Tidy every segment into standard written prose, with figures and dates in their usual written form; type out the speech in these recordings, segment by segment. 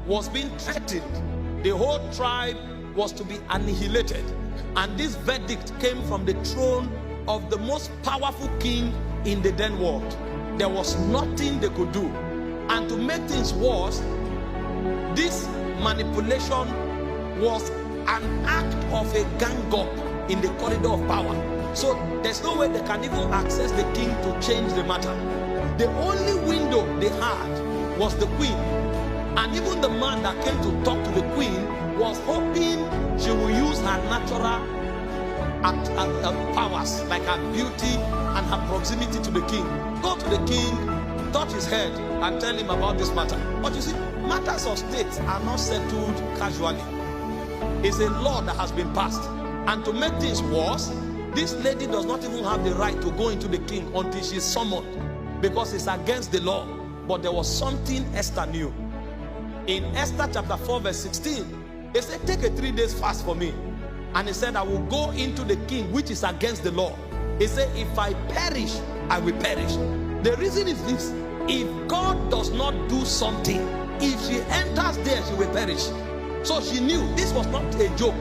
was being threatened. The whole tribe was to be annihilated. And this verdict came from the throne of the most powerful king in the then world. There was nothing they could do. And to make things worse, this manipulation was an act of a gang up in the corridor of power. So there's no way they can even access the king to change the matter. The only window they had was the queen. And even the man that came to talk to the queen was hoping she will use her natural powers, like her beauty and her proximity to the king. Go to the king, touch his head, and tell him about this matter. But you see, matters of state are not settled casually. It's a law that has been passed. And to make things worse, this lady does not even have the right to go into the king until she's summoned, because it's against the law. But there was something Esther knew. In Esther chapter 4 verse 16, he said, take a 3 days fast for me. And he said, I will go into the king, which is against the law. He said, if I perish, I will perish. The reason is this: if God does not do something, if she enters there, she will perish. So she knew this was not a joke.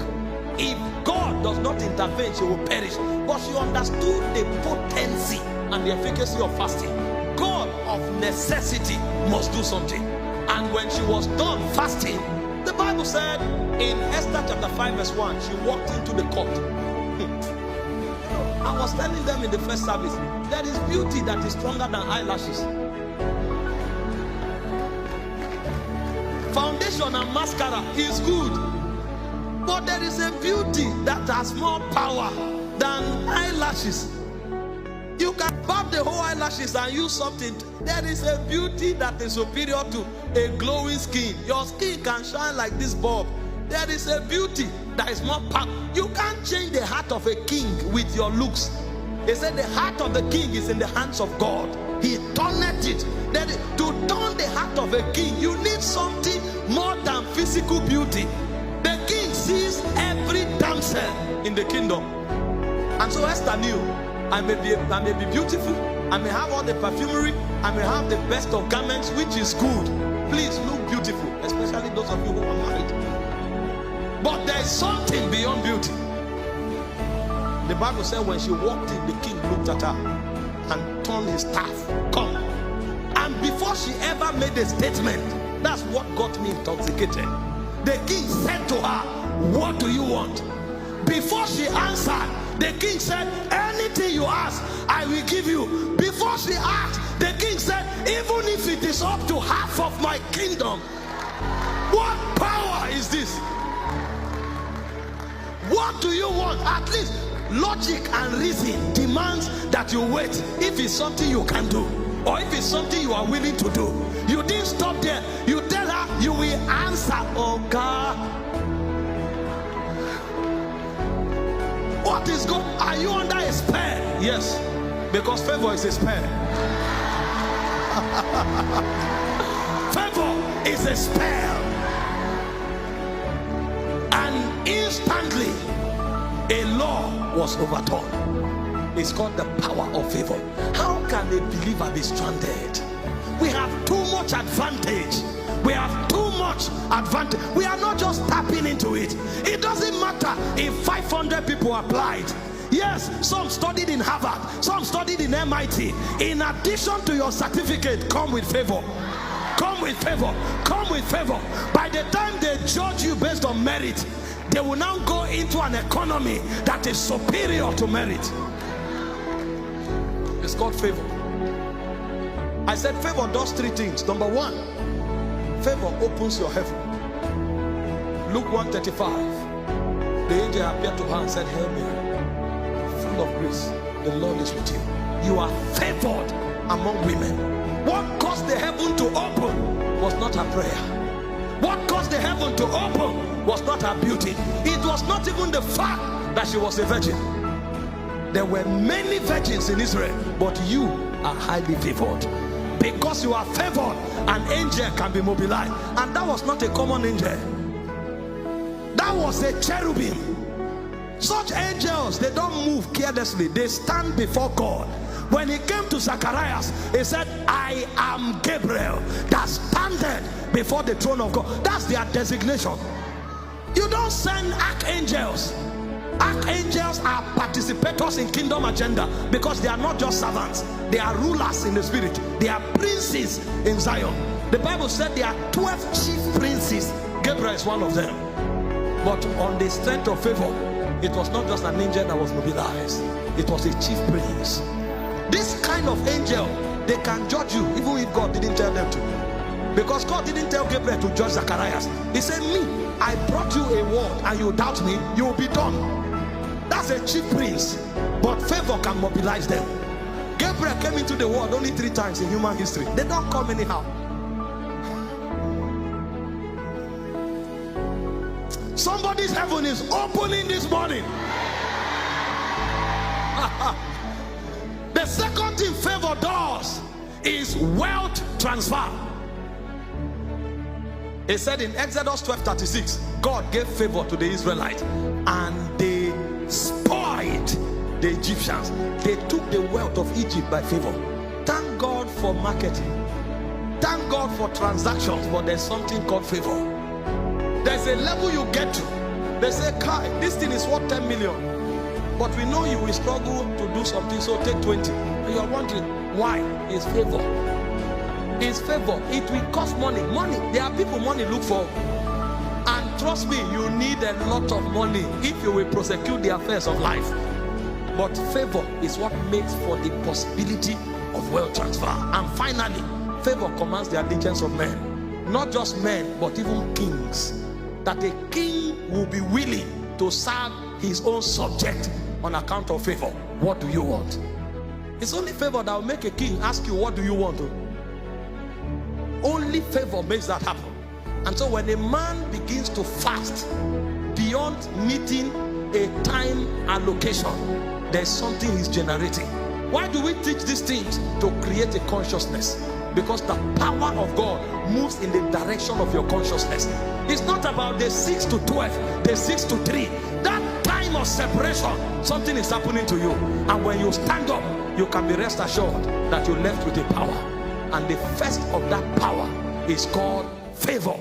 If God does not intervene, she will perish. But she understood the potency and the efficacy of fasting. God of necessity must do something. And when she was done fasting, the Bible said in Esther chapter 5 verse 1, she walked into the court. I was telling them in the first service, there is beauty that is stronger than eyelashes. Foundation and mascara is good, but there is a beauty that has more power than eyelashes. You can barb the whole eyelashes and use something. There is a beauty that is superior to a glowing skin. Your skin can shine like this bulb. There is a beauty that is more powerful. You can't change the heart of a king with your looks. They said the heart of the king is in the hands of God. He turneth it. To turn the heart of a king, you need something more than physical beauty. The king sees every damsel in the kingdom. And so Esther knew, I may be beautiful, I may have all the perfumery, I may have the best of garments, which is good. Please look beautiful, especially those of you who are married. But there is something beyond beauty. The Bible said when she walked in, the king looked at her and turned his staff. Come. And before she ever made a statement, that's what got me intoxicated. The king said to her, what do you want? Before she answered, the king said, anything you ask, I will give you. Before she asked, the king said, even if it is up to half of my kingdom. What power is this? What do you want? At least logic and reason demands that you wait. If it's something you can do, or if it's something you are willing to do. You didn't stop there. You tell her you will answer. Oh God, what is going? Are you under a spell? Yes, because favor is a spell. Favor is a spell. And instantly a law was overturned. It's called the power of favor. How can a believer be stranded? We have too much advantage. We have too much advantage. We are not just tapping into it. It doesn't matter if 500 people applied. Yes, some studied in Harvard, some studied in MIT. In addition to your certificate, come with favor. Come with favor. Come with favor. By the time they judge you based on merit, they will now go into an economy that is superior to merit. It's called favor. I said favor does 3 things. Number 1, favor opens your heaven. Luke 1:35. The angel appeared to her and said, Hail Mary, full of grace, the Lord is with you. You are favored among women. What caused the heaven to open was not her prayer. What caused the heaven to open was not her beauty. It was not even the fact that she was a virgin. There were many virgins in Israel, but you are highly favored. Because you are favored, an angel can be mobilized. And that was not a common angel. That was a cherubim. Such angels, they don't move carelessly. They stand before God. When he came to Zacharias, he said, I I am Gabriel that standeth before the throne of God. That's their designation. You don't send archangels. Archangels are participators in kingdom agenda because they are not just servants. They are rulers in the spirit. They are princes in Zion. The Bible said there are 12 chief princes. Gabriel is one of them. But on the strength of favor, it was not just an angel that was mobilized. It was a chief prince. This kind of angel, they can judge you even if God didn't tell them to. Because God didn't tell Gabriel to judge Zacharias. He said, me, I brought you a word and you doubt me, you will be done. That's a chief prince. But favor can mobilize them. Gabriel came into the world only 3 times in human history. They don't come anyhow. Somebody's heaven is opening this morning. The second thing favor does is wealth transfer. It said in Exodus 12:36, God gave favor to the Israelites and they spoiled the Egyptians. They took the wealth of Egypt by favor. Thank God for marketing. Thank God for transactions, but there's something called favor. There's a level you get to. They say, Kai, this thing is worth 10 million. But we know you will struggle to do something, so take 20. And you're wondering, why? It's favor. It's favor. It will cost money. Money. There are people money look for. And trust me, you need a lot of money if you will prosecute the affairs of life. But favor is what makes for the possibility of wealth transfer. And finally, favor commands the allegiance of men. Not just men, but even kings. That a king will be willing to serve his own subject on account of favor. What do you want? It's only favor that will make a king ask you, what do you want? Only favor makes that happen. And so when a man begins to fast beyond meeting a time allocation, there's something he's generating. Why do we teach these things? To create a consciousness. Because the power of God moves in the direction of your consciousness. It's not about the 6 to 12, the 6 to 3. That time of separation, something is happening to you. And when you stand up, you can be rest assured that you're left with a power. And the first of that power is called favor.